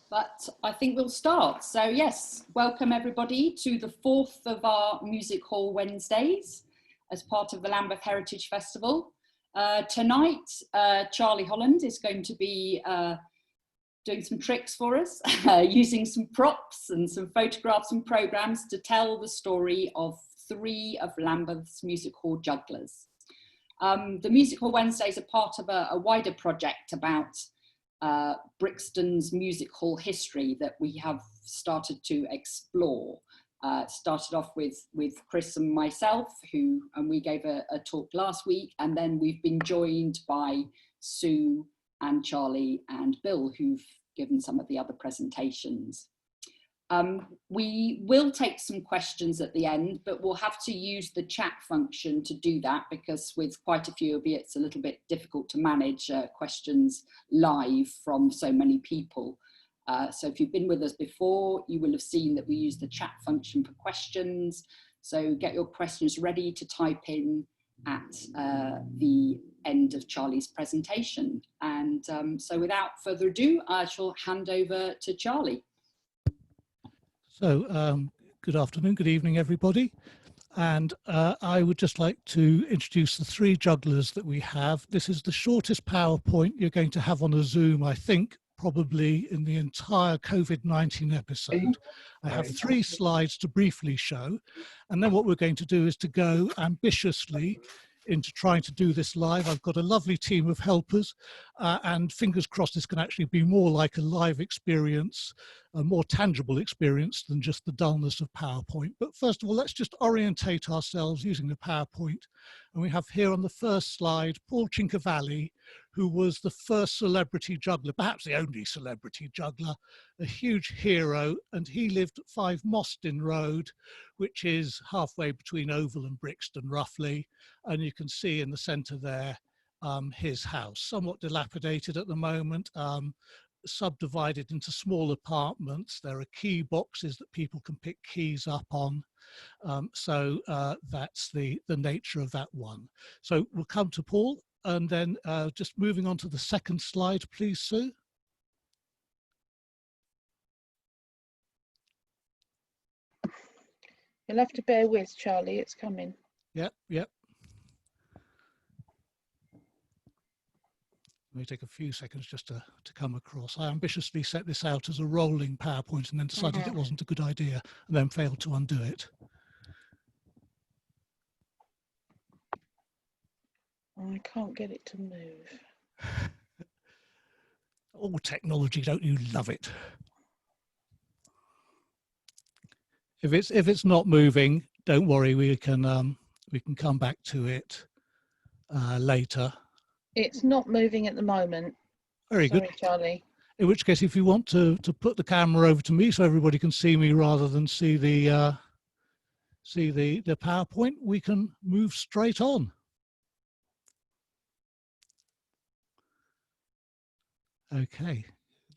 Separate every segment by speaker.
Speaker 1: But I think we'll start. So yes, welcome everybody to the fourth of our Music Hall Wednesdays as part of the Lambeth Heritage Festival. Tonight, Charlie Holland is going to be doing some tricks for us, using some props and some photographs and programs to tell the story of three of Lambeth's Music Hall jugglers. The Music Hall Wednesdays are part of a wider project about Brixton's music hall history that we have started to explore. Started off with Chris and myself, and we gave a talk last week, and then we've been joined by Sue and Charlie and Bill, who've given some of the other presentations. We will take some questions at the end, but we'll have to use the chat function to do that, because with quite a few of you, it's a little bit difficult to manage questions live from so many people. So if you've been with us before, you will have seen that we use the chat function for questions. So get your questions ready to type in at the end of Charlie's presentation. And so without further ado, I shall hand over to Charlie.
Speaker 2: So good afternoon, good evening, everybody. And I would just like to introduce the three jugglers that we have. This is the shortest PowerPoint you're going to have on a Zoom, I think, probably in the entire COVID-19 episode. I have 3 slides to briefly show, and then what we're going to do is to go ambitiously into trying to do this live. I've got a lovely team of helpers, and fingers crossed this can actually be more like a live experience, a more tangible experience than just the dullness of PowerPoint. But first of all, let's just orientate ourselves using the PowerPoint. And we have here on the first slide, Paul Cinquevalli, who was the first celebrity juggler, perhaps the only celebrity juggler, a huge hero, and he lived at 5 Mostyn Road, which is halfway between Oval and Brixton, roughly. And you can see in the centre there his house, somewhat dilapidated at the moment, subdivided into small apartments. There are key boxes that people can pick keys up on. So that's the nature of that one. So we'll come to Paul, and then just moving on to the second slide, please, Sue.
Speaker 3: You'll have to bear with, Charlie, it's coming.
Speaker 2: Yep, yep. It may take a few seconds just to come across. I ambitiously set this out as a rolling PowerPoint and then decided it wasn't a good idea, and then failed to undo it.
Speaker 3: I can't get it to move.
Speaker 2: Oh, technology, don't you love it? If it's not moving, don't worry, we can come back to it later.
Speaker 3: It's not moving at the moment.
Speaker 2: Very good.
Speaker 3: Sorry, Charlie.
Speaker 2: In which case, if you want to put the camera over to me so everybody can see me rather than see the PowerPoint, we can move straight on. Okay,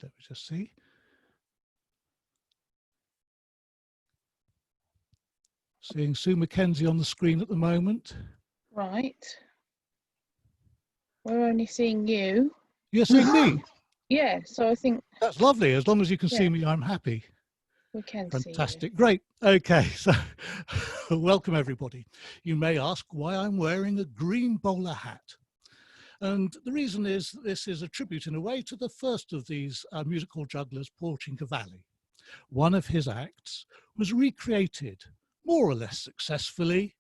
Speaker 2: let me just see. Seeing Sue Mackenzie on the screen at the moment.
Speaker 3: Right. We're only seeing you.
Speaker 2: You're seeing me?
Speaker 3: Yeah, so I think...
Speaker 2: That's lovely. As long as you can see me, I'm happy.
Speaker 3: We can see you.
Speaker 2: Fantastic. Great. Okay, so welcome everybody. You may ask why I'm wearing a green bowler hat. And the reason is that this is a tribute in a way to the first of these musical jugglers, Paul Cinquevalli. One of his acts was recreated more or less successfully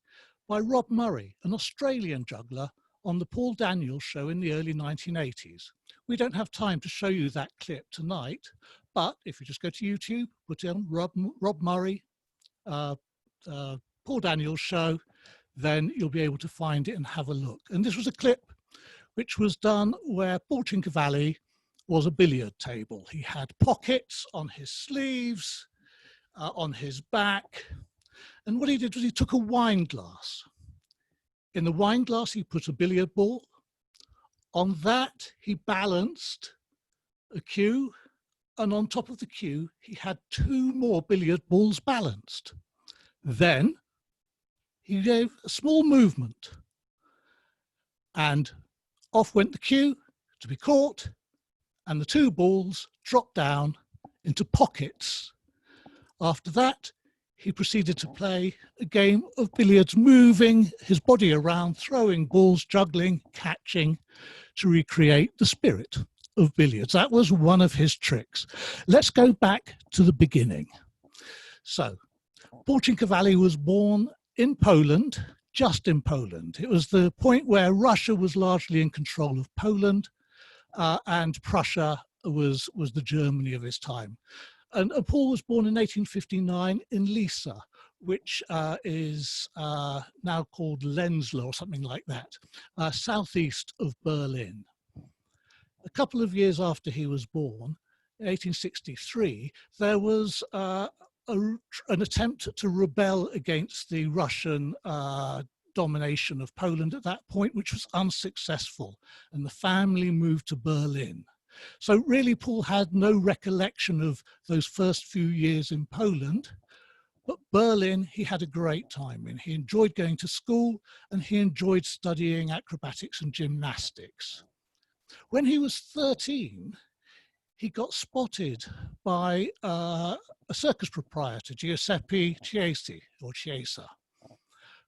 Speaker 2: by Rob Murray, an Australian juggler, on the Paul Daniels show in the early 1980s. We don't have time to show you that clip tonight, but if you just go to YouTube, put in Rob Murray, Paul Daniels show, then you'll be able to find it and have a look. And this was a clip which was done where Paul Cinquevalli was a billiard table. He had pockets on his sleeves, on his back. And what he did was he took a wine glass. In the wine glass, he put a billiard ball. On that, he balanced a cue. And on top of the cue, he had 2 more billiard balls balanced. Then he gave a small movement. And off went the cue to be caught. And the 2 balls dropped down into pockets. After that, he proceeded to play a game of billiards, moving his body around, throwing balls, juggling, catching, to recreate the spirit of billiards. That was one of his tricks. Let's go back to the beginning. So, Paul Cinquevalli was born in Poland, just in Poland. It was the point where Russia was largely in control of Poland, and Prussia was the Germany of his time. And Paul was born in 1859 in Lisa, which is now called Lenzlau or something like that, southeast of Berlin. A couple of years after he was born, in 1863, there was an attempt to rebel against the Russian domination of Poland at that point, which was unsuccessful, and the family moved to Berlin. So really, Paul had no recollection of those first few years in Poland, but Berlin he had a great time in. He enjoyed going to school and he enjoyed studying acrobatics and gymnastics. When he was 13, he got spotted by a circus proprietor, Giuseppe Chiesa,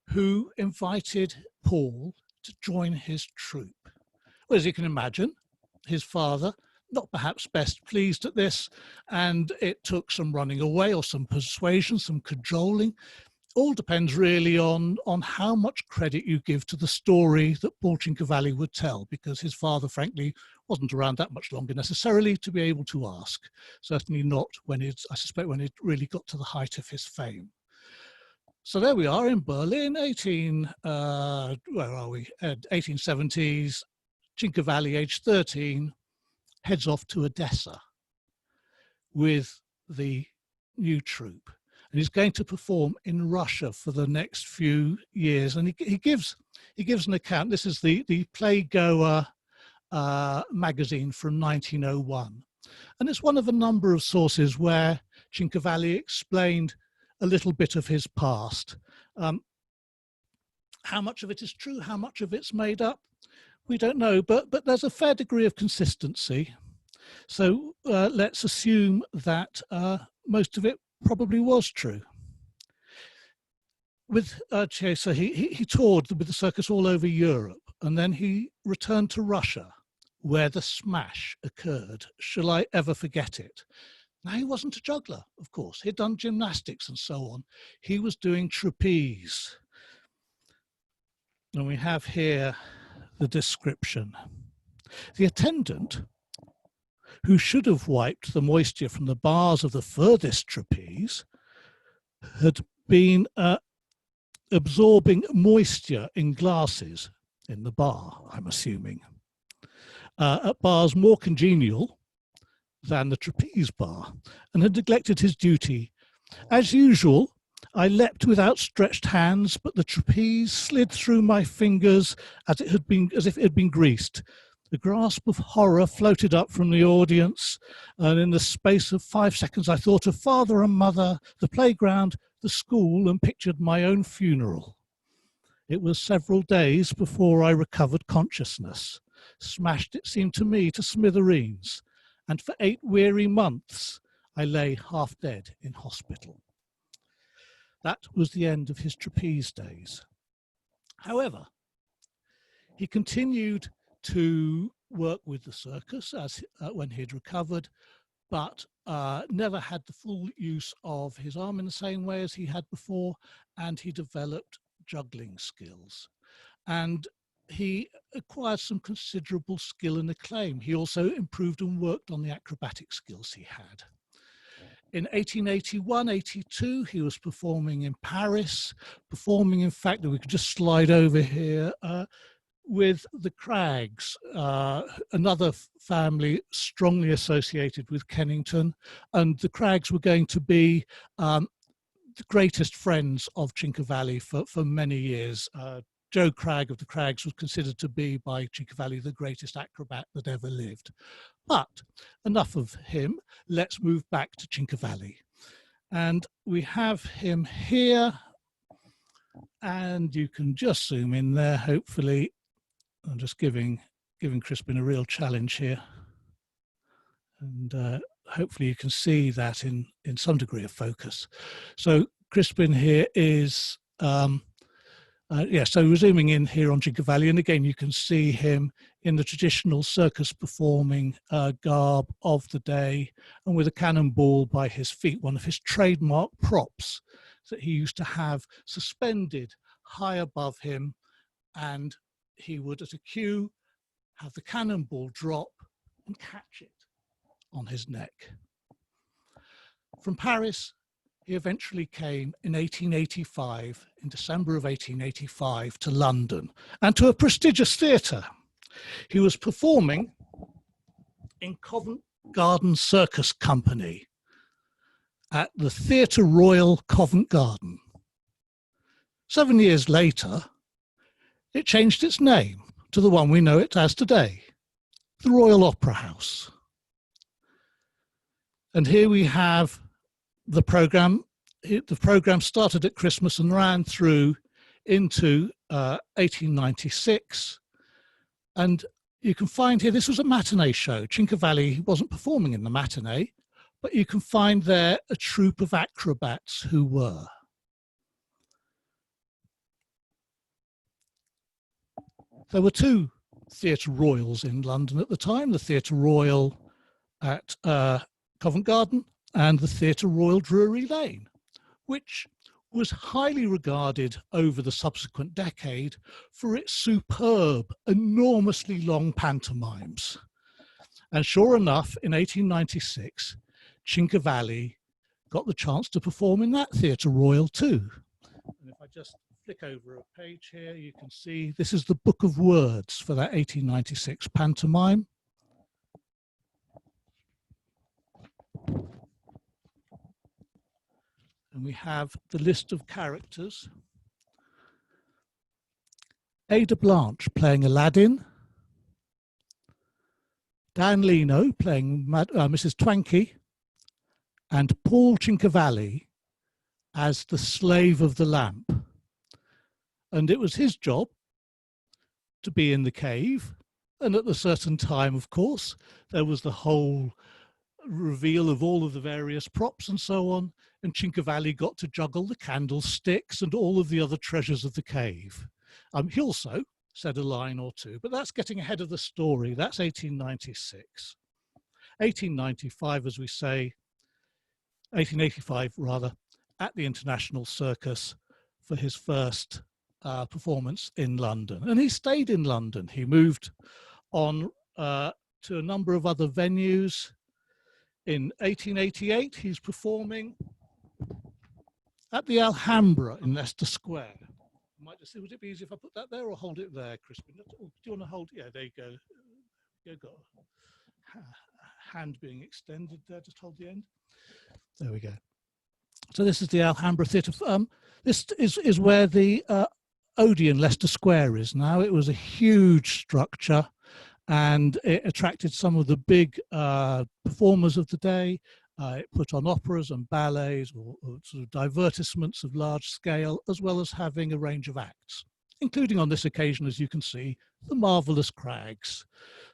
Speaker 2: who invited Paul to join his troupe. Well, as you can imagine, his father, not perhaps best pleased at this, and it took some running away or some persuasion, some cajoling. All depends really on how much credit you give to the story that Paul Cinquevalli would tell, because his father, frankly, wasn't around that much longer necessarily to be able to ask. Certainly not when I suspect when it really got to the height of his fame. So there we are in Berlin, 1870s. Cinquevalli, age 13, heads off to Odessa with the new troupe. And he's going to perform in Russia for the next few years. And he gives an account. This is the Playgoer magazine from 1901. And it's one of a number of sources where Cinquevalli explained a little bit of his past. How much of it is true, how much of it's made up, we don't know, but there's a fair degree of consistency. So let's assume that most of it probably was true. With Chiesa, he toured with the circus all over Europe, and then he returned to Russia, where the smash occurred. Shall I ever forget it? Now, he wasn't a juggler, of course. He'd done gymnastics and so on. He was doing trapeze. And we have here the description. The attendant, who should have wiped the moisture from the bars of the furthest trapeze, had been absorbing moisture in glasses in the bar, I'm assuming, at bars more congenial than the trapeze bar, and had neglected his duty. As usual, I leapt with outstretched hands, but the trapeze slid through my fingers as if it had been greased. The grasp of horror floated up from the audience, and in the space of 5 seconds I thought of father and mother, the playground, the school, and pictured my own funeral. It was several days before I recovered consciousness. Smashed, it seemed to me, to smithereens, and for 8 weary months I lay half dead in hospital. That was the end of his trapeze days. However, he continued to work with the circus when he'd recovered, but never had the full use of his arm in the same way as he had before, and he developed juggling skills. And he acquired some considerable skill and acclaim. He also improved and worked on the acrobatic skills he had. In 1881-82, he was performing in Paris, performing, in fact, we could just slide over here, with the Craggs, another family strongly associated with Kennington. And the Craggs were going to be the greatest friends of Cinquevalli for many years. Joe Cragg of the Craggs was considered to be by Cinquevalli the greatest acrobat that ever lived. But enough of him, let's move back to Cinquevalli. And we have him here, and you can just zoom in there, hopefully. I'm just giving Crispin a real challenge here. and hopefully you can see that in some degree of focus. So Crispin here is, so resuming in here on Cinquevalli, and again you can see him in the traditional circus performing garb of the day, and with a cannonball by his feet, one of his trademark props that he used to have suspended high above him, and he would at a cue have the cannonball drop and catch it on his neck. From Paris, he eventually came in 1885, in December of 1885, to London, and to a prestigious theatre. He was performing in Covent Garden Circus Company at the Theatre Royal, Covent Garden. 7 years later, it changed its name to the one we know it as today, the Royal Opera House. And here we have the programme. The programme started at Christmas and ran through into 1896. And you can find here, this was a matinee show. Cinquevalli wasn't performing in the matinee, but you can find there a troupe of acrobats who were. There were two Theatre Royals in London at the time, the Theatre Royal at Covent Garden and the Theatre Royal Drury Lane, which was highly regarded over the subsequent decade for its superb, enormously long pantomimes. And sure enough, in 1896, Cinquevalli got the chance to perform in that Theatre Royal too. And if I just flick over a page here, you can see this is the book of words for that 1896 pantomime. And we have the list of characters. Ada Blanche playing Aladdin. Dan Leno playing Mrs. Twankey. And Paul Cinquevalli as the slave of the lamp. And it was his job to be in the cave. And at a certain time, of course, there was the whole reveal of all of the various props and so on. And Cinquevalli got to juggle the candlesticks and all of the other treasures of the cave. He also said a line or two, but that's getting ahead of the story. That's 1896. 1895, as we say, 1885 rather, at the International Circus for his first performance in London. And he stayed in London. He moved on to a number of other venues. In 1888, he's performing at the Alhambra in Leicester Square. I might just say, would it be easier if I put that there or hold it there, Crispin? Do you want to hold it? Yeah, there you go. You've got a hand being extended there, just hold the end. There we go. So this is the Alhambra Theatre. This is where the Odeon Leicester Square is now. It was a huge structure and it attracted some of the big performers of the day. It put on operas and ballets or sort of divertissements of large scale, as well as having a range of acts, including on this occasion, as you can see, the Marvellous Crags.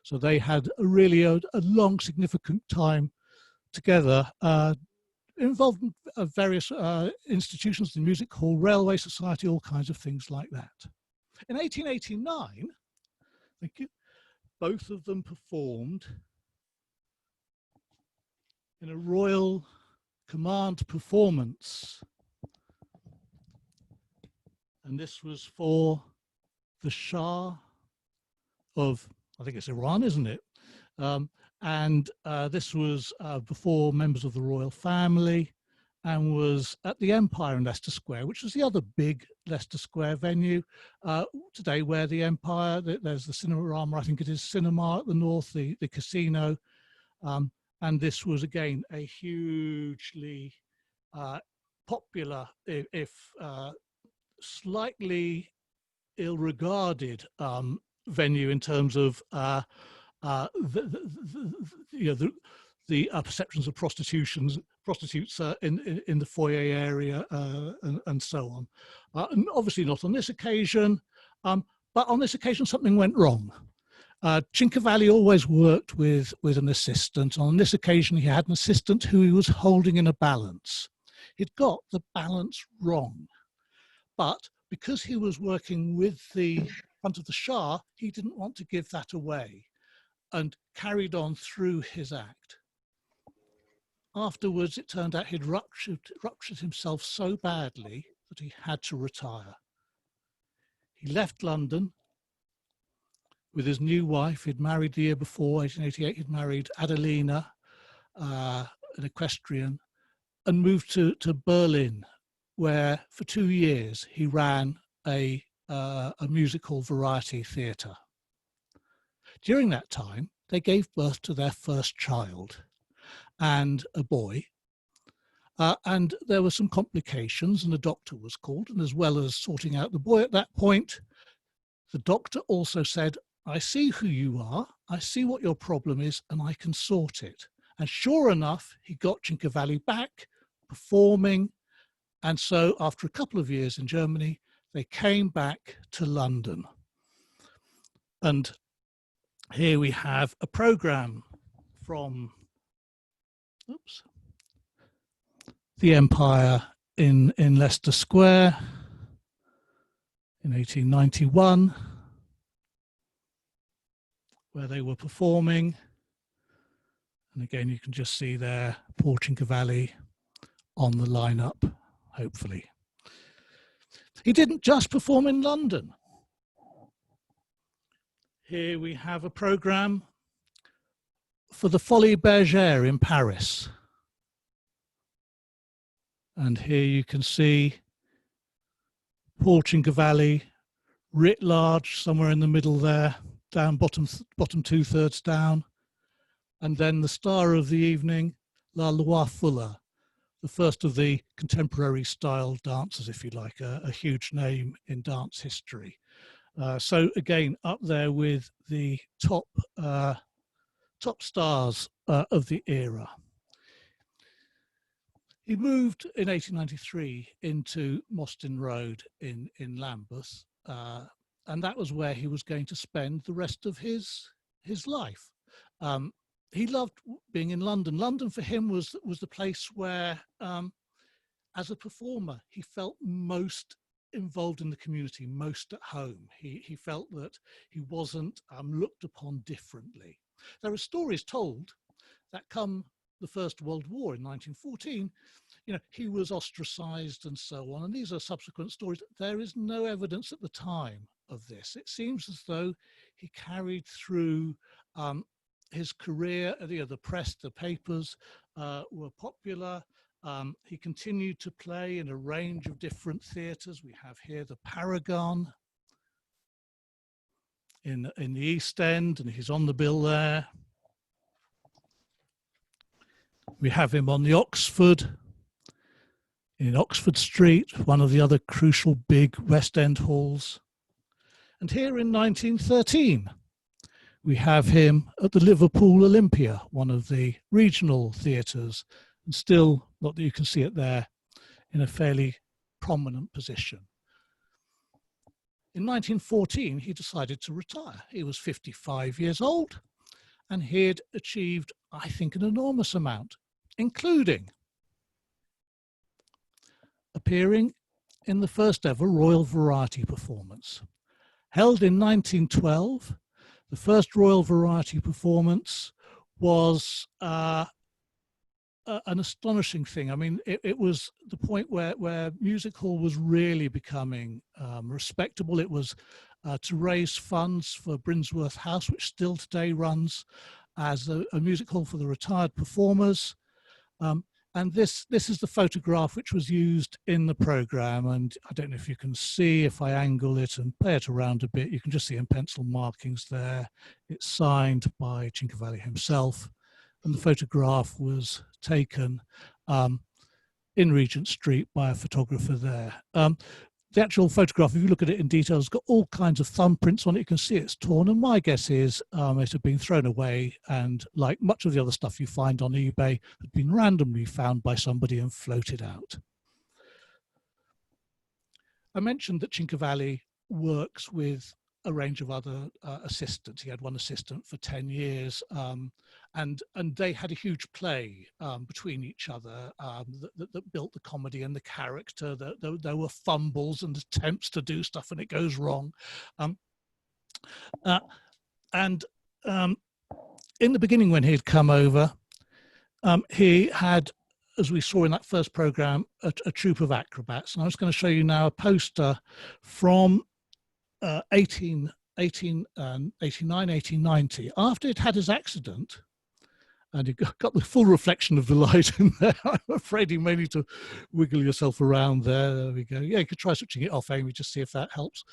Speaker 2: So they had really a long, significant time together, involved in various institutions, the Music Hall, Railway Society, all kinds of things like that. In 1889, thank you, both of them performed in a Royal Command performance. And this was for the Shah of, I think it's Iran, isn't it? This was before members of the royal family, and was at the Empire in Leicester Square, which was the other big Leicester Square venue today, where the Empire, there's the Cinerama, I think it is Cinema at the north, the casino, and this was again a hugely popular, if slightly ill-regarded venue in terms of the perceptions of prostitutes in the foyer area and so on. And obviously not on this occasion, but on this occasion something went wrong. Cinquevalli always worked with an assistant. On this occasion, he had an assistant who he was holding in a balance. He'd got the balance wrong, but because he was working with the front of the Shah, he didn't want to give that away and carried on through his act. Afterwards, it turned out he'd ruptured himself so badly that he had to retire. He left London with his new wife. He'd married the year before, 1888, he'd married Adelina, an equestrian, and moved to Berlin, where for 2 years he ran a musical variety theatre. During that time, they gave birth to their first child, and a boy. And there were some complications, and a doctor was called. And as well as sorting out the boy at that point, the doctor also said, I see who you are, I see what your problem is, and I can sort it. And sure enough, he got Cinquevalli back performing. And so after a couple of years in Germany, they came back to London. And here we have a program from the Empire in Leicester Square in 1891, where they were performing. And again, you can just see there Paul Cinquevalli on the lineup, hopefully. He didn't just perform in London. Here we have a program for the Folies Bergère in Paris. And here you can see Paul Cinquevalli, writ large, somewhere in the middle there, down bottom 2/3 down. And then the star of the evening, La Loi Fuller, the first of the contemporary style dancers, if you like, a huge name in dance history. So again, up there with the top stars of the era. He moved in 1893 into Mostyn Road in Lambeth, and that was where he was going to spend the rest of his life. He loved being in London. London for him was the place where, as a performer, he felt most involved in the community, most at home. He felt that he wasn't looked upon differently. There are stories told that come the First World War in 1914, he was ostracized and so on. And these are subsequent stories. There is no evidence at the time of this. It seems as though he carried through his career. The press, the papers were popular. He continued to play in a range of different theatres. We have here the Paragon in the East End, and he's on the bill there. We have him on the Oxford, in Oxford Street, one of the other crucial big West End halls. And here in 1913, we have him at the Liverpool Olympia, one of the regional theatres, and still, not that you can see it there, in a fairly prominent position. In 1914, he decided to retire. He was 55 years old, and he had achieved, I think, an enormous amount, including appearing in the first ever Royal Variety performance. Held in 1912, the first Royal Variety performance was an astonishing thing. I mean, it was the point where music hall was really becoming respectable. It was to raise funds for Brinsworth House, which still today runs as a music hall for the retired performers. And this is the photograph which was used in the program. And I don't know if you can see, if I angle it and play it around a bit, you can just see in pencil markings there. It's signed by Cinquevalli himself. And the photograph was taken in Regent Street by a photographer there. The actual photograph, if you look at it in detail, has got all kinds of thumbprints on it. You can see it's torn, and my guess is it had been thrown away, and like much of the other stuff you find on eBay, had been randomly found by somebody and floated out. I mentioned that Cinquevalli works with a range of other assistants. He had one assistant for 10 years, and they had a huge play between each other that built the comedy and the character. There were fumbles and attempts to do stuff and it goes wrong. In the beginning, when he'd come over, he had, as we saw in that first program, a troupe of acrobats. And I was going to show you now a poster from 1889, 1890, after he'd had his accident, and you got the full reflection of the light in there. I'm afraid you may need to wiggle yourself around there. There we go. Yeah, you could try switching it off, Amy, just see if that helps.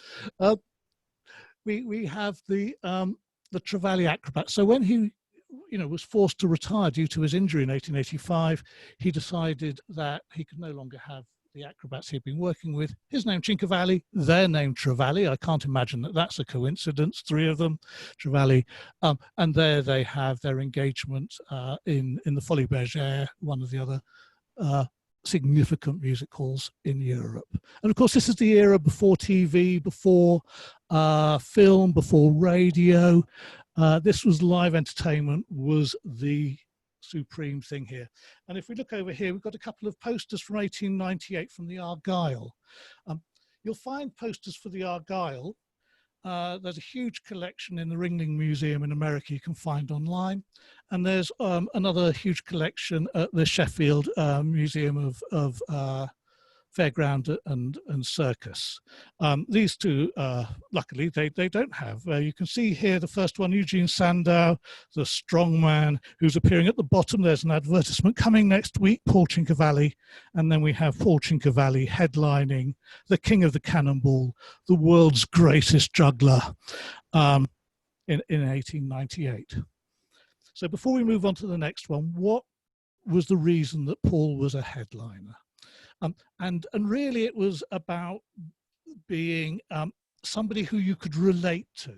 Speaker 2: We have the Trevally Acrobat. So when he was forced to retire due to his injury in 1885, he decided that he could no longer have the acrobats he'd been working with. His name Cinquevalli, their name Trevally. I can't imagine that that's a coincidence, three of them, Trevally. And there they have their engagement in the Folies Bergère, one of the other significant music halls in Europe. And of course, this is the era before TV, before film, before radio. This was live entertainment, was the supreme thing here. And if we look over here, we've got a couple of posters from 1898 from the Argyle. You'll find posters for the Argyle. There's a huge collection in the Ringling Museum in America you can find online. And there's another huge collection at the Sheffield Museum of Fairground and Circus. These two, luckily, they don't have. You can see here the first one, Eugene Sandow, the strongman, who's appearing at the bottom. There's an advertisement coming next week, Paul Cinquevalli. And then we have Paul Cinquevalli headlining the King of the Cannonball, the world's greatest juggler, in 1898. So before we move on to the next one, what was the reason that Paul was a headliner? And really it was about being somebody who you could relate to,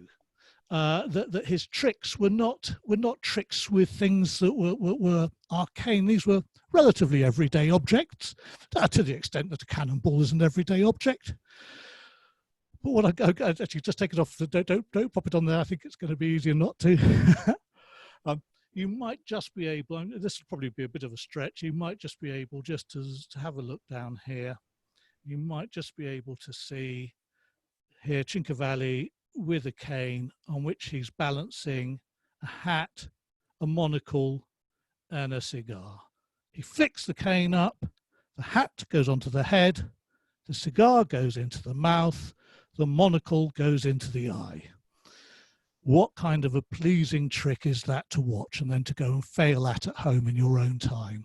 Speaker 2: that his tricks were not tricks with things that were arcane. These were relatively everyday objects, to the extent that a cannonball is an everyday object. But what I actually just take it off, don't pop it on there. I think it's going to be easier not to. You might just be able, and this will probably be a bit of a stretch, you might just be able just to have a look down here. You might just be able to see here Cinquevalli with a cane on which he's balancing a hat, a monocle, and a cigar. He flicks the cane up, the hat goes onto the head, the cigar goes into the mouth, the monocle goes into the eye. What kind of a pleasing trick is that to watch and then to go and fail at home in your own time?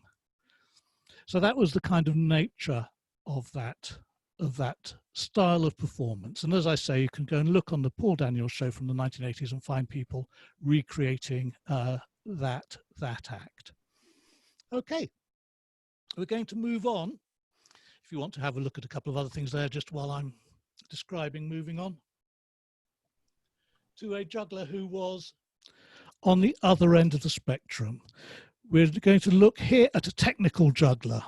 Speaker 2: So that was the kind of nature of that style of performance. And as I say, you can go and look on the Paul Daniels show from the 1980s and find people recreating that act. Okay, we're going to move on. If you want to have a look at a couple of other things there, just while I'm describing moving on, to a juggler who was on the other end of the spectrum. We're going to look here at a technical juggler.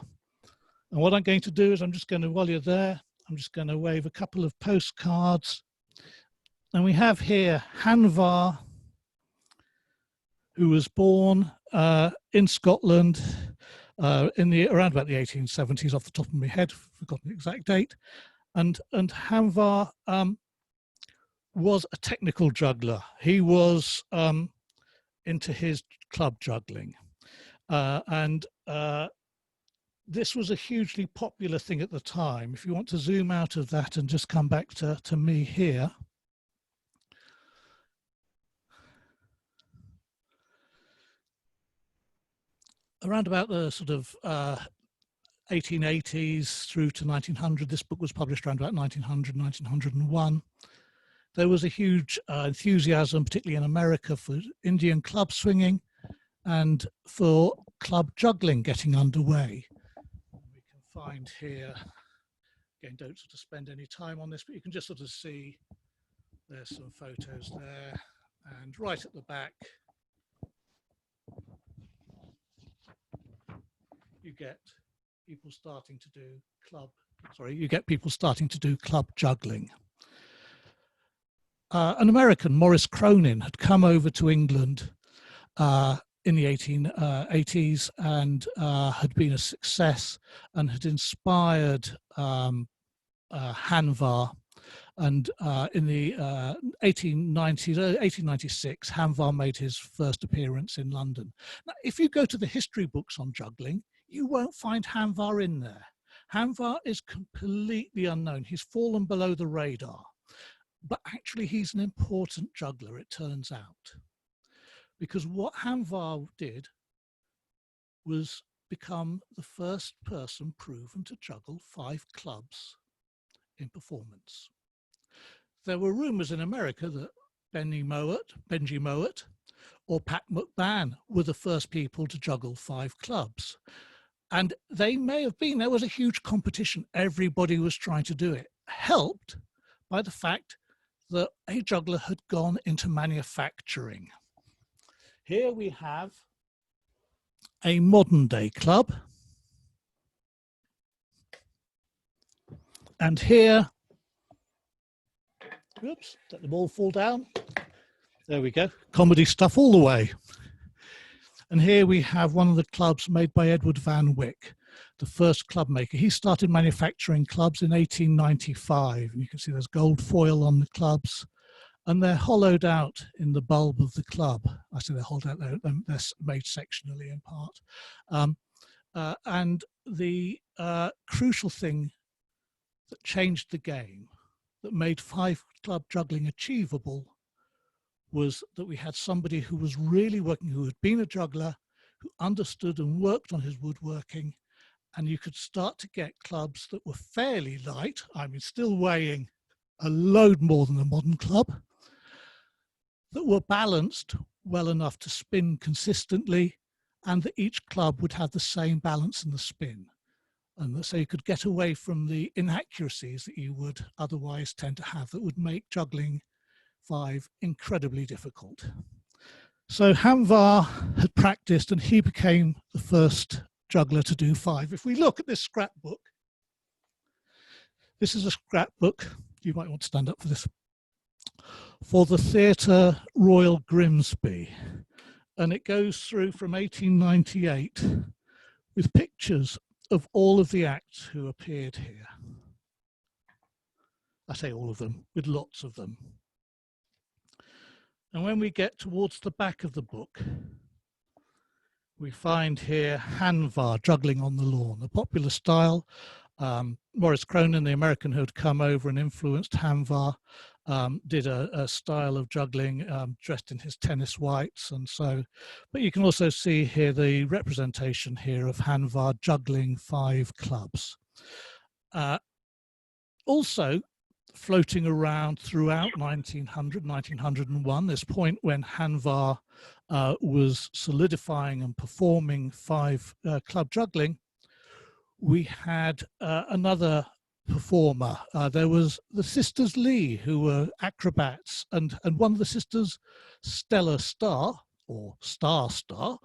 Speaker 2: And what I'm going to do is I'm just going to, while you're there, I'm just going to wave a couple of postcards. And we have here Hanvar, who was born in Scotland around about the 1870s, off the top of my head, forgotten the exact date. And Hanvar was a technical juggler. He was into his club juggling. This was a hugely popular thing at the time. If you want to zoom out of that and just come back to me here. Around about the sort of 1880s through to 1900, this book was published around about 1900, 1901. There was a huge enthusiasm, particularly in America, for Indian club swinging and for club juggling getting underway. We can find here, again, don't sort of spend any time on this, but you can just sort of see there's some photos there. And right at the back, you get people starting to do club juggling. an American, Maurice Cronin, had come over to England in the 1880s and had been a success and had inspired Hanvar. And in the 1890s, 1896, Hanvar made his first appearance in London. Now, if you go to the history books on juggling, you won't find Hanvar in there. Hanvar is completely unknown. He's fallen below the radar. But actually, he's an important juggler, it turns out. Because what Hanvar did was become the first person proven to juggle 5 clubs in performance. There were rumours in America that Benji Mowat or Pat McMahon were the first people to juggle 5 clubs. And they may have been. There was a huge competition. Everybody was trying to do it, helped by the fact that a juggler had gone into manufacturing. Here we have a modern day club. And here, oops, let the ball fall down. There we go, comedy stuff all the way. And here we have one of the clubs made by Edward Van Wyck, the first club maker. He started manufacturing clubs in 1895. And you can see there's gold foil on the clubs and they're hollowed out in the bulb of the club. I say they're hollowed out, they're made sectionally in part. And the crucial thing that changed the game, that made 5 club juggling achievable, was that we had somebody who was really working, who had been a juggler, who understood and worked on his woodworking, and you could start to get clubs that were fairly light, I mean still weighing a load more than a modern club, that were balanced well enough to spin consistently, and that each club would have the same balance in the spin. And so you could get away from the inaccuracies that you would otherwise tend to have that would make juggling 5 incredibly difficult. So Hanvar had practiced and he became the first juggler to do 5. If we look at this scrapbook, this is a scrapbook, you might want to stand up for this, for the Theatre Royal Grimsby. And it goes through from 1898 with pictures of all of the acts who appeared here. I say all of them, with lots of them. And when we get towards the back of the book, we find here Hanvar, Juggling on the Lawn, a popular style. Maurice Cronin, the American who had come over and influenced Hanvar, did a style of juggling dressed in his tennis whites and so. But you can also see here the representation here of Hanvar juggling 5 clubs. Also, floating around throughout 1900, 1901, this point when Hanvar was solidifying and performing 5 club juggling, we had another performer. There was the sisters Lee, who were acrobats, and one of the sisters, Stella Star, or Stella Star,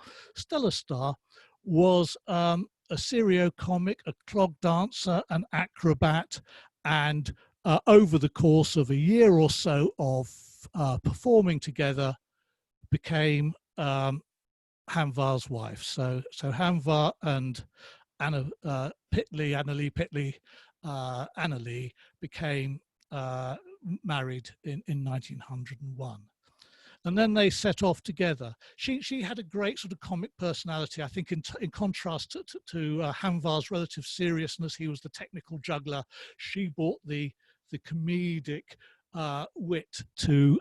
Speaker 2: was a serio comic, a clog dancer, an acrobat, and over the course of a year or so of performing together, became Hanvar's wife. So Hanvar and Anna Lee became married in 1901. And then they set off together. She had a great sort of comic personality, I think, in contrast to Hanvar's relative seriousness. He was the technical juggler. She brought the comedic wit to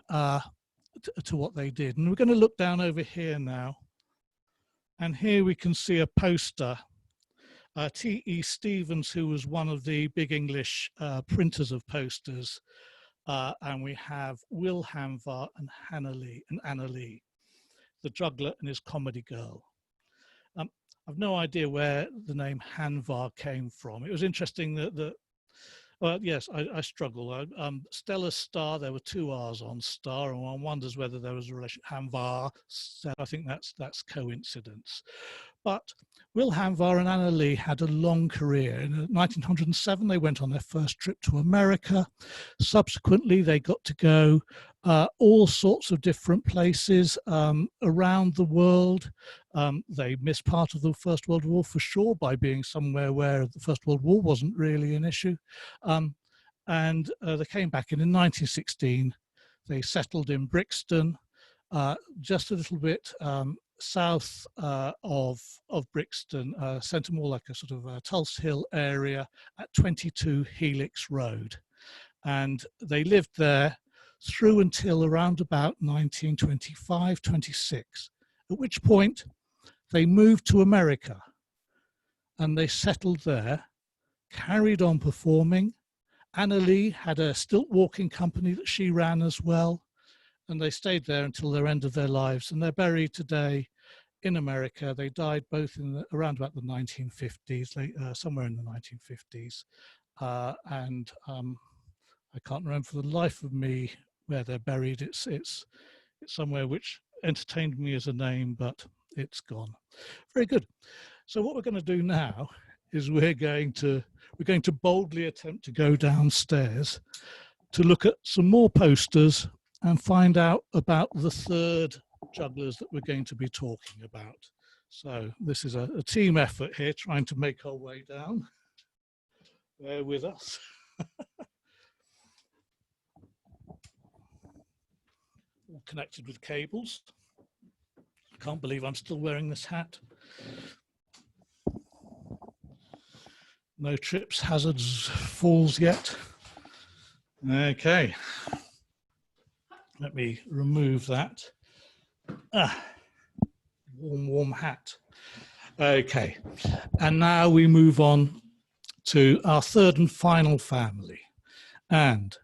Speaker 2: what they did. And we're going to look down over here now. And here we can see a poster. T.E. Stevens, who was one of the big English printers of posters. And we have Will Hanvar and Anna Lee, the juggler and his comedy girl. I've no idea where the name Hanvar came from. It was interesting that yes, I struggle. Stella Star, there were 2 R's on Star, and one wonders whether there was a relation. Hanvar, I think that's coincidence. But Will Hanvar and Anna Lee had a long career. In 1907, they went on their first trip to America. Subsequently, they got to go all sorts of different places around the world. They missed part of the First World War for sure by being somewhere where the First World War wasn't really an issue. And they came back, and in 1916, they settled in Brixton, just a little bit south of Brixton, centre more like a sort of Tulse Hill area at 22 Helix Road. And they lived there through until around about 1925-26, at which point they moved to America and they settled there, carried on performing. Anna Lee had a stilt walking company that she ran as well, and they stayed there until their end of their lives, and they're buried today in America. They died both in around about the 1950s, somewhere in the 1950s, and I can't remember for the life of me where they're buried. It's somewhere which entertained me as a name, but it's gone. Very good. So what we're going to do now is we're going to boldly attempt to go downstairs to look at some more posters and find out about the third jugglers that we're going to be talking about. So this is a team effort here, trying to make our way down. Bear with us. All connected with cables. I can't believe I'm still wearing this hat. No trips, hazards, falls yet. Okay. Let me remove that. Warm hat. Okay. And now we move on to our third and final family. And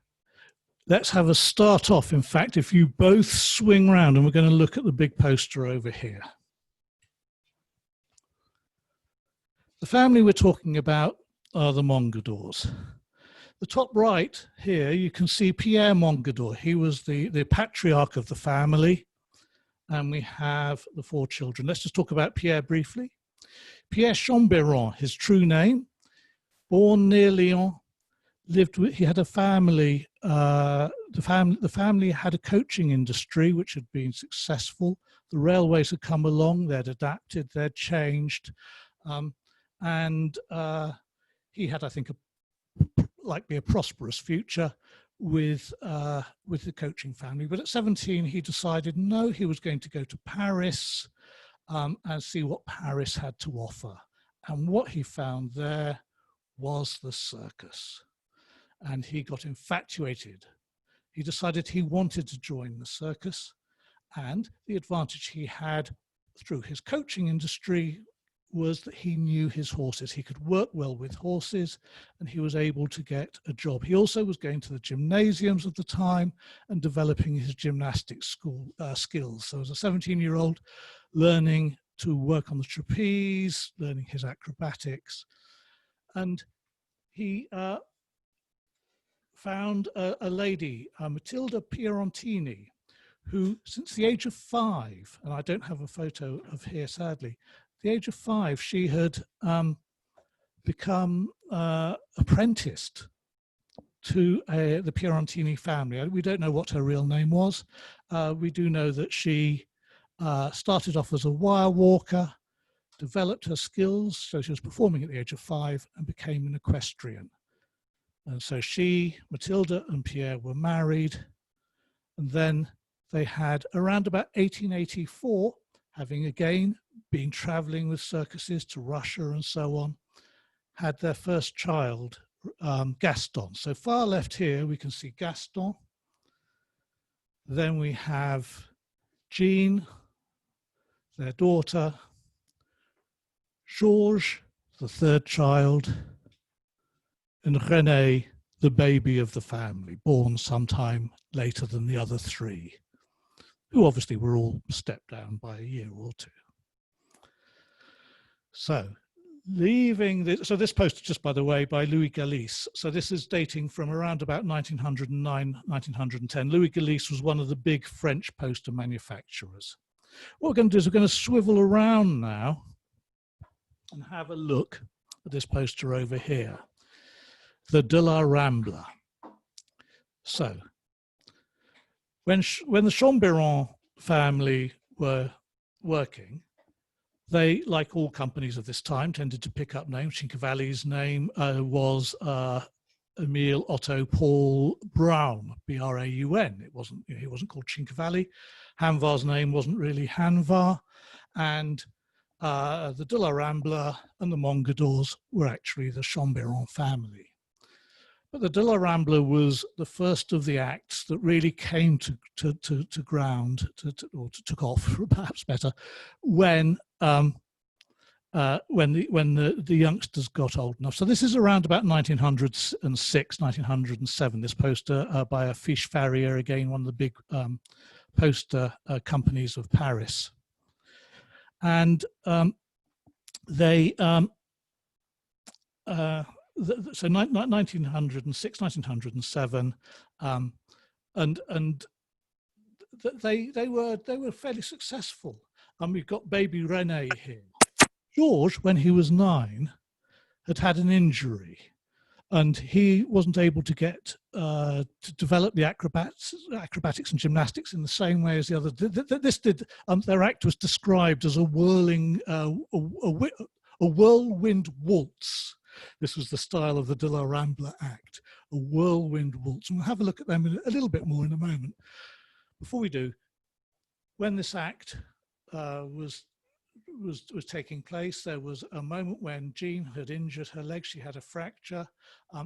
Speaker 2: let's have a start off. In fact, if you both swing round, and we're going to look at the big poster over here. The family we're talking about are the Mongadors. The top right here, you can see Pierre Mongodor. He was the patriarch of the family. And we have the four children. Let's just talk about Pierre briefly. Pierre Schonberron, his true name, born near Lyon, he had a family, the family had a coaching industry which had been successful. The railways had come along, they'd adapted, they'd changed. And he had, I think, likely a prosperous future with the coaching family. But at 17, he decided, no, he was going to go to Paris and see what Paris had to offer. And what he found there was the circus. And he got infatuated. He decided he wanted to join the circus. And the advantage he had through his coaching industry was that he knew his horses. He could work well with horses, and he was able to get a job. He also was going to the gymnasiums of the time and developing his gymnastics skills. So as a 17-year-old, learning to work on the trapeze, learning his acrobatics. And he found a lady, Matilda Pierontini, who since the age of 5, and I don't have a photo of here sadly, the age of 5, she had become apprenticed to the Pierontini family. We don't know what her real name was. We do know that she started off as a wire walker, developed her skills, so she was performing at the age of 5 and became an equestrian. And so she, Matilda and Pierre were married, and then they had around about 1884, having again been traveling with circuses to Russia and so on, had their first child, Gaston. So far left here, we can see Gaston. Then we have Jean, their daughter, Georges, the third child, and René, the baby of the family, born sometime later than the other 3, who obviously were all stepped down by a year or 2. So so this poster, just by the way, by Louis Gallice. So this is dating from around about 1909, 1910. Louis Gallice was one of the big French poster manufacturers. What we're going to do is we're going to swivel around now and have a look at this poster over here, the De la Rambla. So, when the Schonberron family were working, they, like all companies of this time, tended to pick up names. Cinquevalli's name was Emile Otto Paul Braun, B-R-A-U-N. It wasn't, he wasn't called Cinquevalli. Hanvar's name wasn't really Hanvar, and the De la Rambla and the Mongadors were actually the Schonberron family. But the De la Rambla was the first of the acts that really came to ground, or took off, perhaps better, when the youngsters got old enough. So this is around about 1906, 1907. This poster by a Fiche Farrier, again one of the big poster companies of Paris, and they. So 1906, 1907, and they were fairly successful. We've got baby René here. George, when he was 9, had an injury, and he wasn't able to get to develop the acrobatics and gymnastics in the same way as the other. Their act was described as a whirling, a whirlwind waltz. This was the style of the De la Rambla act, a whirlwind waltz. And we'll have a look at them a little bit more in a moment. Before we do, when this act was taking place, there was a moment when Jean had injured her leg. She had a fracture.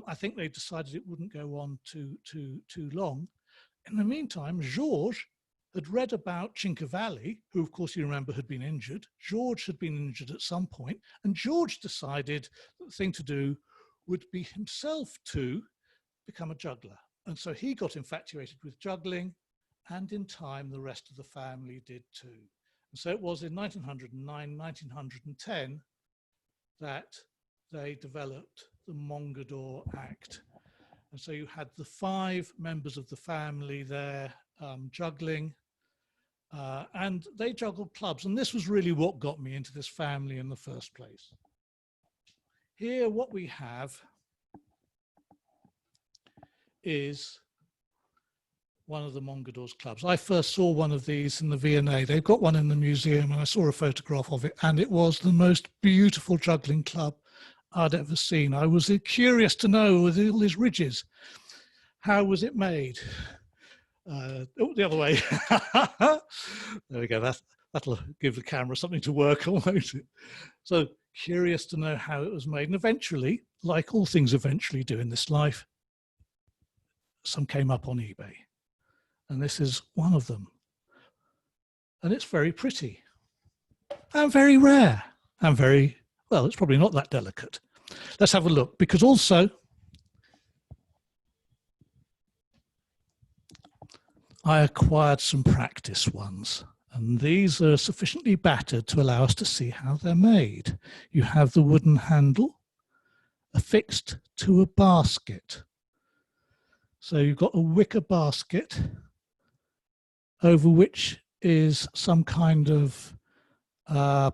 Speaker 2: I think they decided it wouldn't go on too long. In the meantime, Georges had read about Cinquevalli, who of course you remember had been injured. George had been injured at some point, and George decided that the thing to do would be himself to become a juggler. And so he got infatuated with juggling, and in time the rest of the family did too. And so it was in 1909, 1910 that they developed the Mongador act. And so you had the 5 members of the family there juggling, and they juggled clubs. And this was really what got me into this family in the first place. Here what we have is one of the Mongadors clubs. I first saw one of these in the V&A. They've got one in the museum, and I saw a photograph of it, and it was the most beautiful juggling club I'd ever seen. I was curious to know, with all these ridges, how was it made? The other way. There we go. That'll give the camera something to work on, won't it? So curious to know how it was made. And eventually, like all things eventually do in this life, some came up on eBay. And this is one of them. And it's very pretty and very rare and very, well, it's probably not that delicate. Let's have a look, because also I acquired some practice ones, and these are sufficiently battered to allow us to see how they're made. You have the wooden handle affixed to a basket. So you've got a wicker basket over which is some kind of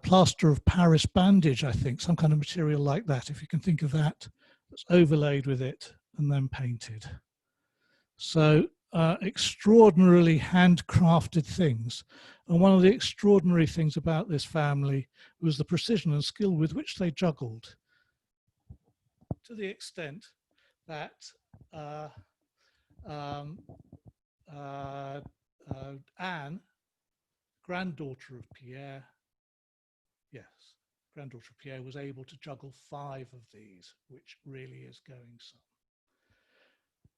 Speaker 2: plaster of Paris bandage, I think, some kind of material like that, if you can think of that, that's overlaid with it and then painted. So extraordinarily handcrafted things. And one of the extraordinary things about this family was the precision and skill with which they juggled, to the extent that Anne, granddaughter of Pierre, granddaughter of Pierre, was able to juggle 5 of these, which really is going some.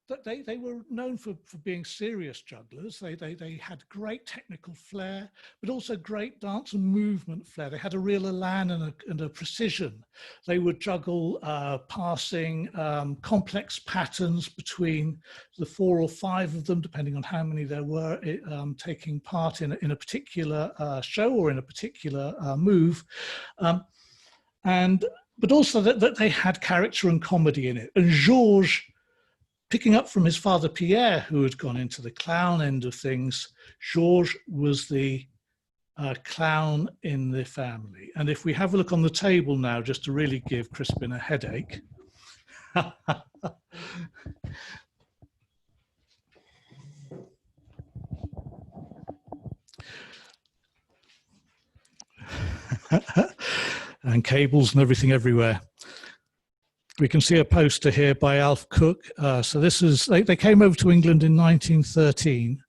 Speaker 2: But they were known for being serious jugglers. They had great technical flair, but also great dance and movement flair. They had a real elan and a precision. They would juggle passing complex patterns between the 4 or 5 of them, depending on how many there were, taking part in a particular show or in a particular move. But also that they had character and comedy in it. And Georges, picking up from his father Pierre, who had gone into the clown end of things, Georges was the clown in the family. And if we have a look on the table now, just to really give Crispin a headache. And cables and everything everywhere. We can see a poster here by Alf Cook. So this is, they came over to England in 1913.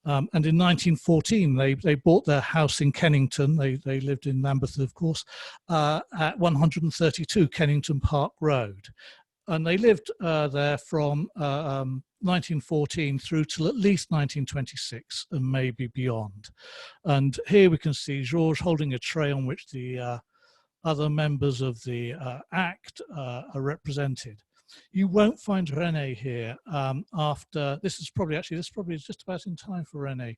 Speaker 2: And in 1914, they bought their house in Kennington. They lived in Lambeth, of course, at 132 Kennington Park Road. And they lived there from 1914 through till at least 1926 and maybe beyond. And here we can see Georges holding a tray on which the other members of the act are represented. You won't find René here after, this is probably just about in time for René.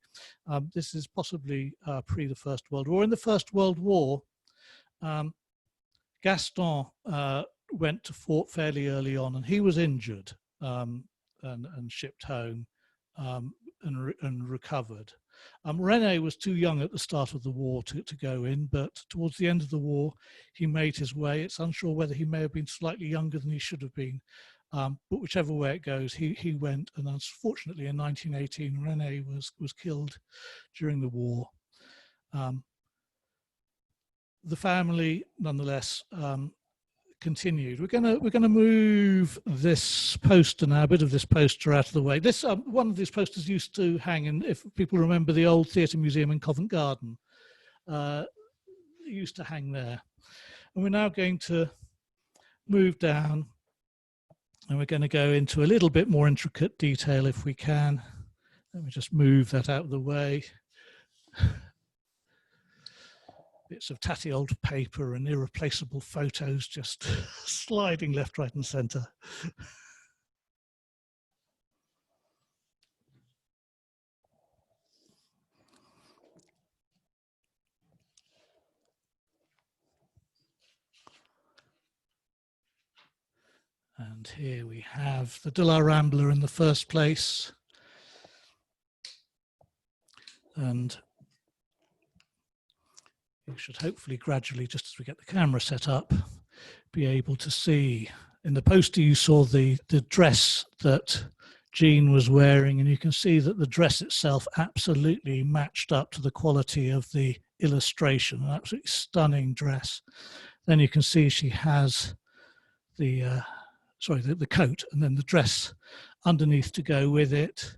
Speaker 2: This is possibly pre the First World War. In the First World War, Gaston went to fort fairly early on, and he was injured and shipped home and recovered. René was too young at the start of the war to go in, but towards the end of the war, he made his way. It's unsure whether he may have been slightly younger than he should have been, but whichever way it goes, he went. And unfortunately, in 1918, René was killed during the war. The family, nonetheless, continued. We're gonna move this poster now, a bit of this poster out of the way. This one of these posters used to hang in, if people remember, the old theatre museum in Covent Garden. It used to hang there. And we're now going to move down, and we're going to go into a little bit more intricate detail if we can. Let me just move that out of the way. Bits of tatty old paper and irreplaceable photos just sliding left, right and centre. And here we have the De La Rambla in the first place. And you should hopefully gradually, just as we get the camera set up, be able to see. In the poster you saw the dress that Jean was wearing, and you can see that the dress itself absolutely matched up to the quality of the illustration, an absolutely stunning dress. Then you can see she has the coat and then the dress underneath to go with it,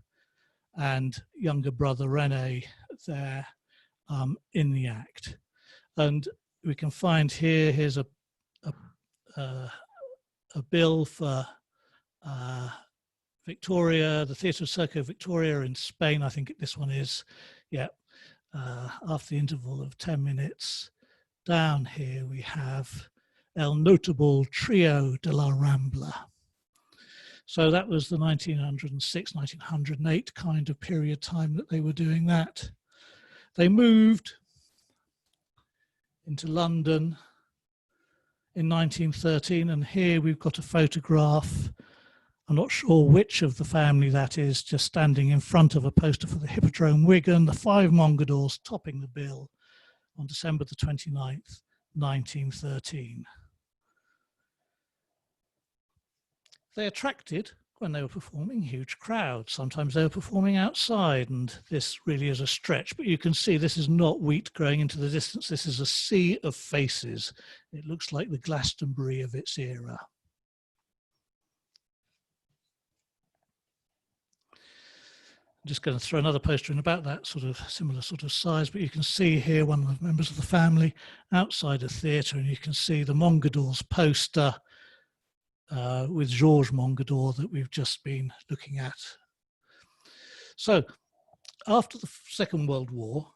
Speaker 2: and younger brother René there in the act. And we can find here's a bill for Victoria, the Theatre of Circo Victoria in Spain. I think this one is, yeah, after the interval of 10 minutes. Down here we have El Notable Trio de la Rambla. So that was the 1906, 1908 kind of period time that they were doing that. They moved into London in 1913, and here we've got a photograph. I'm not sure which of the family that is, just standing in front of a poster for the Hippodrome Wigan, the 5 Mongadors topping the bill on December the 29th, 1913. They attracted, when they were performing, huge crowds. Sometimes they were performing outside, and this really is a stretch, but you can see this is not wheat growing into the distance. This is a sea of faces. It looks like the Glastonbury of its era. I'm just going to throw another poster in about that sort of similar sort of size, but you can see here one of the members of the family outside a theatre, and you can see the Mongadors poster with Georges Mongodor that we've just been looking at. So after the Second World War,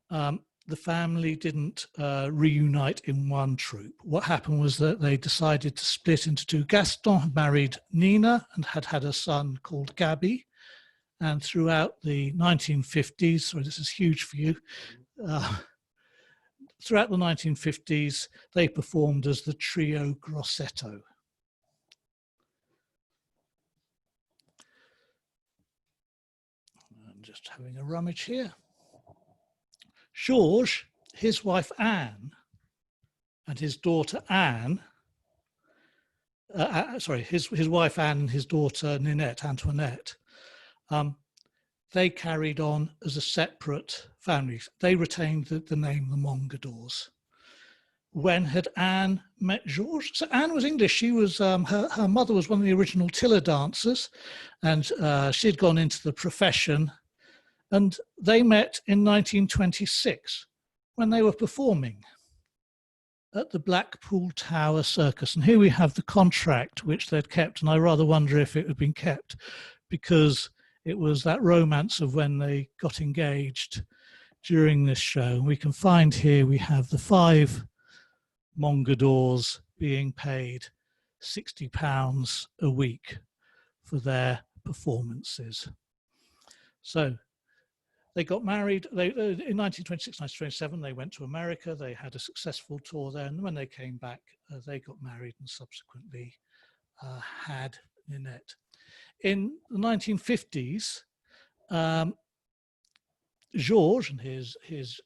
Speaker 2: the family didn't reunite in one troupe. What happened was that they decided to split into two. Gaston had married Nina and had a son called Gabby. And throughout the 1950s, sorry, this is huge for you. Throughout the 1950s, they performed as the Trio Grosseto. I'm just having a rummage here. Georges, his wife Anne, and his daughter Anne, his wife Anne and his daughter Antoinette, they carried on as a separate family. They retained the name the Mongadors. When had Anne met Georges? So Anne was English. She was her mother was one of the original Tiller dancers, and she'd gone into the profession. And they met in 1926 when they were performing at the Blackpool Tower Circus. And here we have the contract which they'd kept, and I rather wonder if it had been kept because it was that romance of when they got engaged during this show. And we can find here we have the 5 Mongadors being paid £60 a week for their performances. So they got married in 1926, 1927. They went to America. They had a successful tour there. And when they came back, they got married and subsequently had Ninette. In the 1950s, Georges and his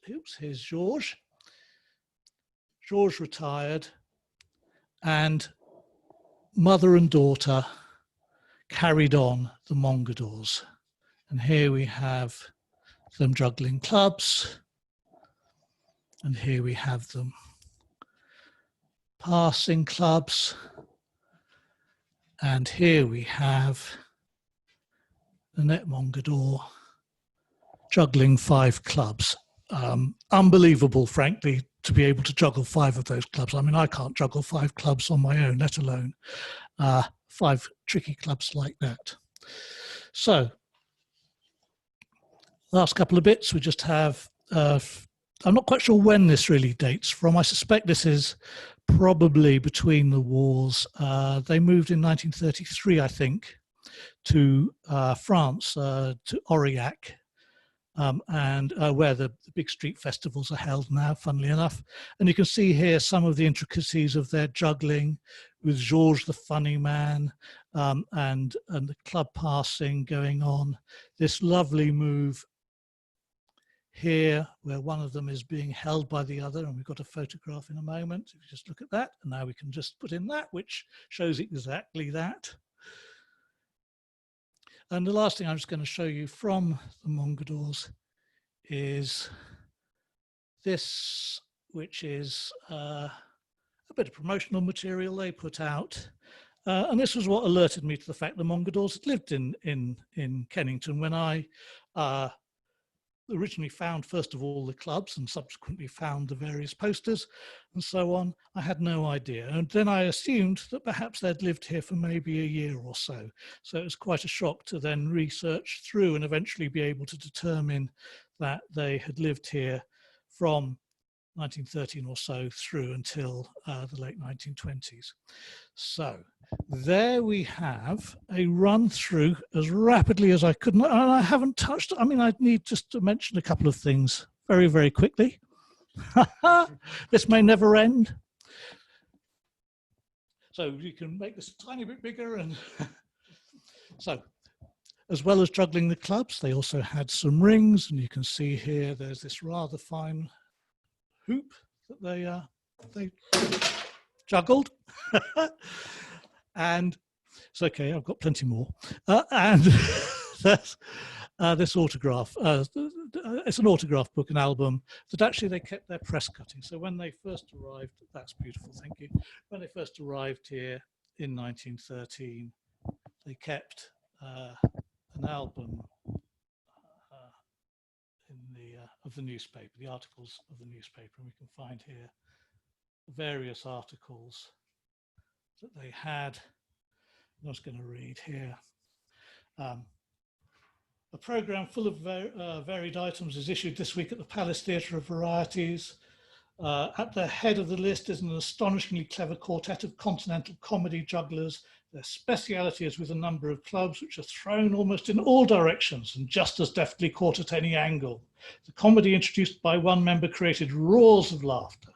Speaker 2: Georges retired, and mother and daughter carried on the Mongadors. And here we have them juggling clubs, and here we have them passing clubs, and here we have Ninette Mongador juggling 5 clubs. Unbelievable, frankly, to be able to juggle 5 of those clubs. I mean, I can't juggle 5 clubs on my own, let alone 5 tricky clubs like that. So, last couple of bits, we just have, I'm not quite sure when this really dates from. I suspect this is probably between the wars. They moved in 1933, I think, to France, to Aurillac, and where the big street festivals are held now, funnily enough. And you can see here some of the intricacies of their juggling with Georges the funny man, and the club passing going on. This lovely move here where one of them is being held by the other, and we've got a photograph in a moment. If you just look at that, and now we can just put in that, which shows exactly that. And the last thing I'm just going to show you from the Mongadors is this, which is a bit of promotional material they put out. And this was what alerted me to the fact the Mongadors had lived in Kennington when I originally found, first of all, the clubs and subsequently found the various posters and so on. I had no idea. And then I assumed that perhaps they'd lived here for maybe a year or so. So it was quite a shock to then research through and eventually be able to determine that they had lived here from 1913 or so through until the late 1920s. So there we have a run through as rapidly as I could. And I haven't touched, I mean, I need just to mention a couple of things very, very quickly. This may never end. So you can make this a tiny bit bigger. And so as well as juggling the clubs, they also had some rings. And you can see here, there's this rather fine hoop that they juggled. And it's okay, I've got plenty more. And that's this autograph. It's an autograph book, an album that actually they kept their press cutting. So when they first arrived, that's beautiful, thank you. When they first arrived here in 1913, they kept an album of the newspaper, the articles of the newspaper, and we can find here various articles that they had. I was going to read here. A programme full of varied items is issued this week at the Palace Theatre of Varieties. At the head of the list is an astonishingly clever quartet of continental comedy jugglers. Their speciality is with a number of clubs which are thrown almost in all directions and just as deftly caught at any angle. The comedy introduced by one member created roars of laughter.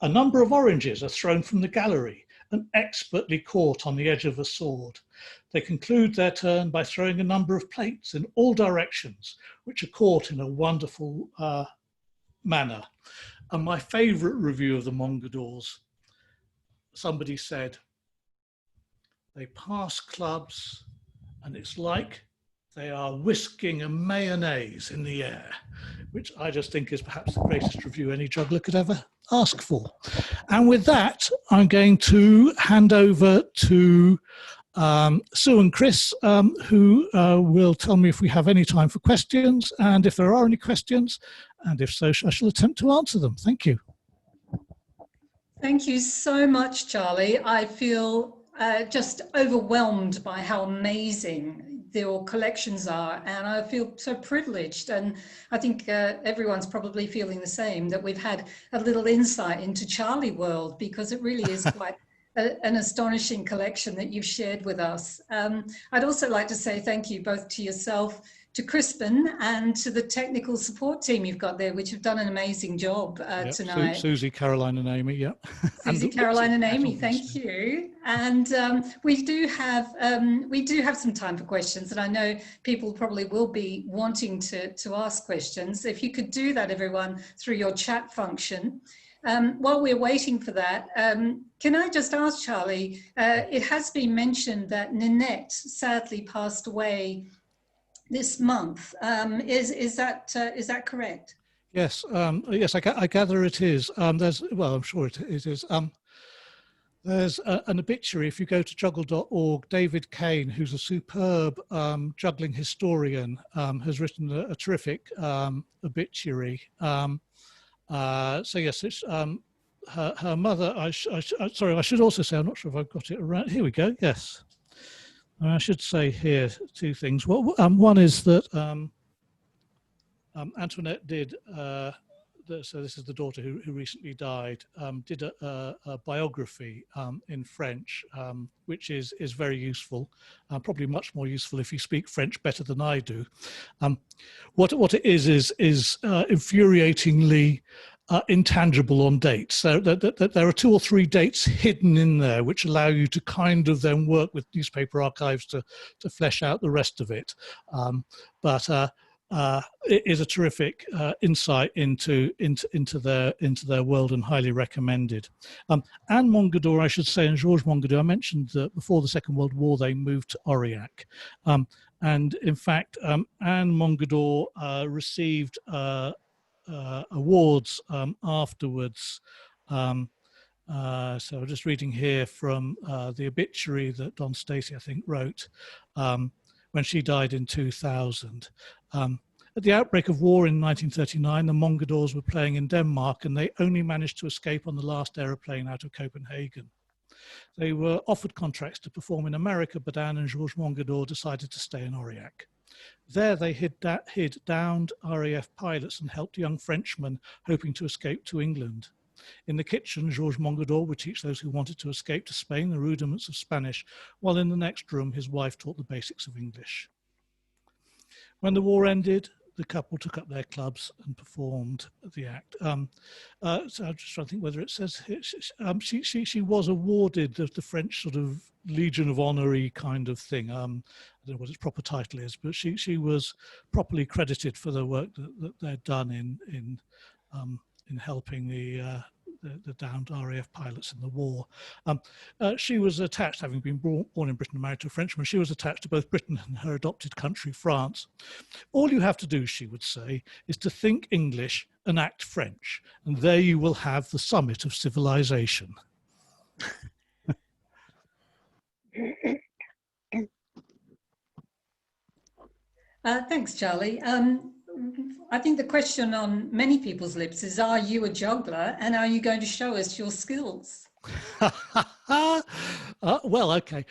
Speaker 2: A number of oranges are thrown from the gallery and expertly caught on the edge of a sword. They conclude their turn by throwing a number of plates in all directions, which are caught in a wonderful manner. And my favourite review of the Mongadors, somebody said, they pass clubs and it's like they are whisking a mayonnaise in the air, which I just think is perhaps the greatest review any juggler could ever ask for. And with that, I'm going to hand over to Sue and Chris, who will tell me if we have any time for questions, and if there are any questions, and if so, I shall attempt to answer them. Thank you.
Speaker 4: Thank you so much, Charlie. I feel just overwhelmed by how amazing your collections are, and I feel so privileged, and I think everyone's probably feeling the same, that we've had a little insight into Charlie world, because it really is quite an astonishing collection that you've shared with us. I'd also like to say thank you both to yourself, to Crispin, and to the technical support team you've got there, which have done an amazing job tonight.
Speaker 2: Susie, Caroline and Amy, yeah.
Speaker 4: Susie, Caroline and Amy, thank you. And we do have some time for questions, and I know people probably will be wanting to ask questions. If you could do that, everyone, through your chat function. While we're waiting for that, can I just ask Charlie, it has been mentioned that Ninette sadly passed away this month. Is that correct?
Speaker 2: Yes, yes, I gather it is. Well, I'm sure it is. There's an obituary. If you go to juggle.org, David Kane, who's a superb juggling historian, has written a terrific obituary. So yes, it's her mother. Sorry, I should also say, I'm not sure if I've got it around. Here we go. Yes. I should say here two things. Well, one is that Antoinette did, so this is the daughter who recently died, did a biography in French, which is very useful, probably much more useful if you speak French better than I do. What it is infuriatingly intangible on dates. So there are 2 or 3 dates hidden in there which allow you to kind of then work with newspaper archives to flesh out the rest of it. But it is a terrific insight into their world, and highly recommended. Anne Mongodor, I should say, and Georges Mongodor, I mentioned that before the Second World War they moved to Aurillac. And in fact, Anne Mongodor received awards afterwards. So I'm just reading here from the obituary that Don Stacey, I think, wrote when she died in 2000. At the outbreak of war in 1939, the Mongadors were playing in Denmark, and they only managed to escape on the last aeroplane out of Copenhagen. They were offered contracts to perform in America, but Anne and Georges Mongodor decided to stay in Aurillac. There they hid downed RAF pilots and helped young Frenchmen hoping to escape to England. In the kitchen, Georges Mongodor would teach those who wanted to escape to Spain the rudiments of Spanish, while in the next room his wife taught the basics of English. When the war ended, the couple took up their clubs and performed the act. So I'm just trying to think whether it says she was awarded the French sort of Legion of Honor-y kind of thing. I don't know what its proper title is, but she was properly credited for the work that they'd done in helping the downed RAF pilots in the war. She was attached, having been born in Britain and married to a Frenchman, she was attached to both Britain and her adopted country, France. All you have to do, she would say, is to think English and act French, and there you will have the summit of civilization.
Speaker 4: Thanks, Charlie. I think the question on many people's lips is, are you a juggler, and are you going to show us your skills?
Speaker 2: Well, okay.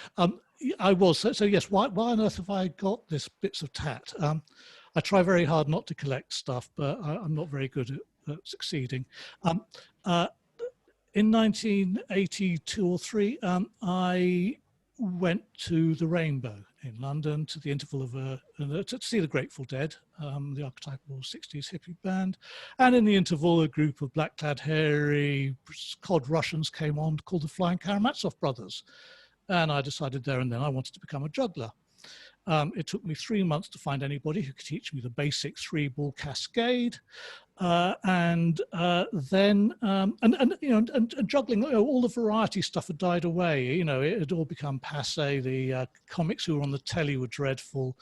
Speaker 2: I was. So yes, why on earth have I got this bits of tat? I try very hard not to collect stuff, but I'm not very good at succeeding. In 1982 or 3, I went to the Rainbow in London to the interval of to see the Grateful Dead, the archetypal 60s hippie band, and in the interval a group of black-clad hairy cod Russians came on called the Flying Karamazov Brothers, and I decided there and then I wanted to become a juggler. It took me 3 months to find anybody who could teach me the basic 3-ball cascade. and juggling, all the variety stuff had died away. It had all become passé. The comics who were on the telly were dreadful,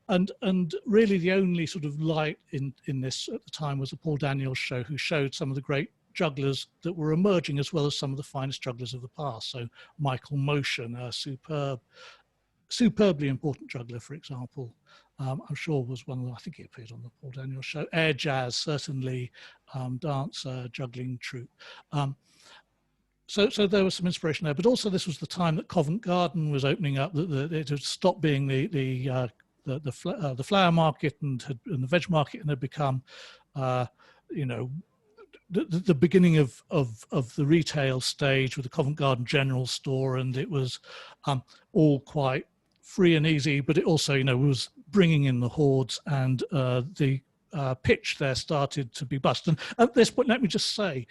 Speaker 2: and really the only sort of light in this at the time was the Paul Daniels show, who showed some of the great jugglers that were emerging, as well as some of the finest jugglers of the past. So Michael Motion, a superbly important juggler, for example, I'm sure was one of them. I think he appeared on the Paul Daniels show. Air Jazz, certainly, dancer, juggling troupe. So there was some inspiration there, but also this was the time that Covent Garden was opening up. That it had stopped being the flower market and the veg market, and had become, the beginning of the retail stage with the Covent Garden General Store, and it was all quite free and easy, but it also, was bringing in the hordes, and the pitch there started to be bust. And at this point, let me just say,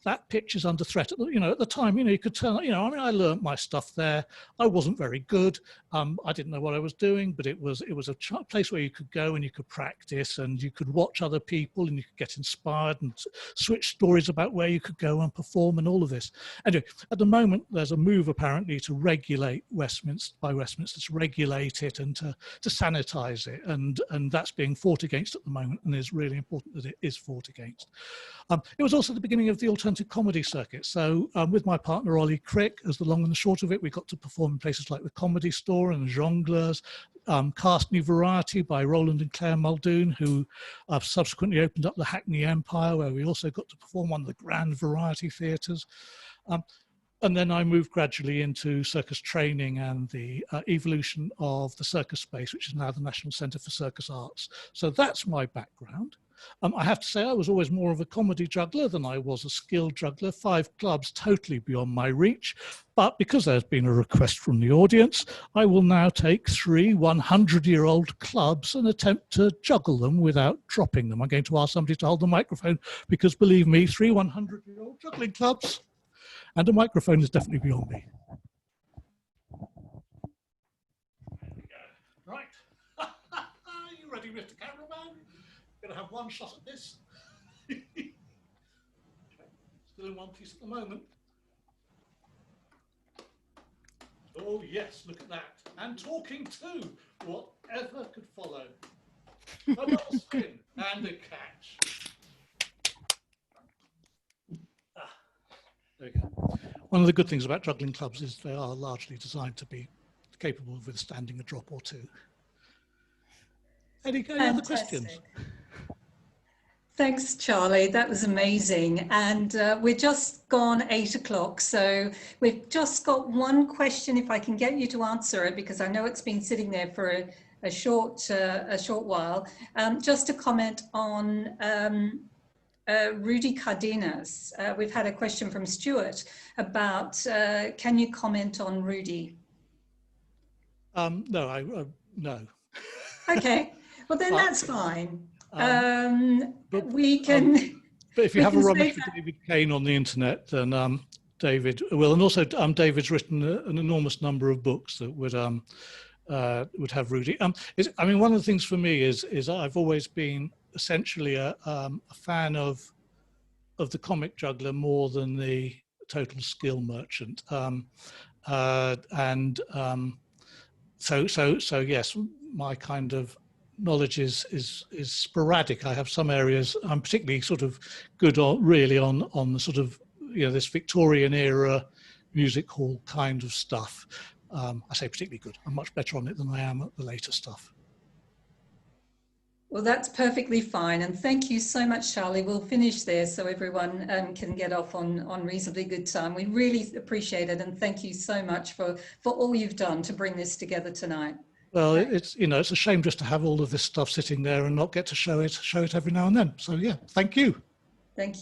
Speaker 2: that pitch is under threat. At the time, you could turn, I learned my stuff there. I wasn't very good. I didn't know what I was doing, but it was a place where you could go and you could practice, and you could watch other people, and you could get inspired and switch stories about where you could go and perform and all of this. Anyway, at the moment, there's a move apparently to regulate Westminster, to regulate it and to sanitize it. And that's being fought against at the moment, and it's really important that it is fought against. It was also the beginning of the alternative comedy circuit. So with my partner, Ollie Crick, as the long and the short of it, we got to perform in places like the Comedy Store and Jongleurs, Cast New Variety by Roland and Claire Muldoon, who subsequently opened up the Hackney Empire, where we also got to perform one of the grand variety theatres. And then I moved gradually into circus training and the evolution of the circus space, which is now the National Centre for Circus Arts. So that's my background. I have to say I was always more of a comedy juggler than I was a skilled juggler. 5 clubs totally beyond my reach. But because there's been a request from the audience, I will now take 3 100-year-old clubs and attempt to juggle them without dropping them. I'm going to ask somebody to hold the microphone, because believe me, 3 100-year-old juggling clubs and a microphone is definitely beyond me. There we go. Right. Are you ready, Mr. Cameraman? Going to have one shot at this. Okay. Still in one piece at the moment. Oh yes, look at that. And talking too. Whatever could follow. A little spin and a catch. There we go. One of the good things about juggling clubs is they are largely designed to be capable of withstanding a drop or two. Eddie, any other questions?
Speaker 4: Thanks, Charlie. That was amazing. And we're just gone 8 o'clock. So we've just got one question, if I can get you to answer it, because I know it's been sitting there for a short while. Just to comment on Rudy Cardenas. We've had a question from Stuart about, can you comment on Rudy?
Speaker 2: No, no.
Speaker 4: Okay, well then that's fine. We
Speaker 2: but
Speaker 4: can.
Speaker 2: But if you have a rummage for David Kane on the internet, then David will, and also David's written an enormous number of books that would have Rudy. I mean, one of the things for me is I've always been essentially a fan of the comic juggler more than the total skill merchant, so yes, my kind of knowledge is sporadic. I have some areas I'm particularly sort of good on, really on the sort of, this Victorian era music hall kind of stuff. I say particularly good. I'm much better on it than I am at the later stuff.
Speaker 4: Well, that's perfectly fine. And thank you so much, Charlie. We'll finish there so everyone can get off on reasonably good time. We really appreciate it. And thank you so much for all you've done to bring this together tonight.
Speaker 2: Well, it's a shame just to have all of this stuff sitting there and not get to show it every now and then. So yeah, thank you.
Speaker 4: Thank you.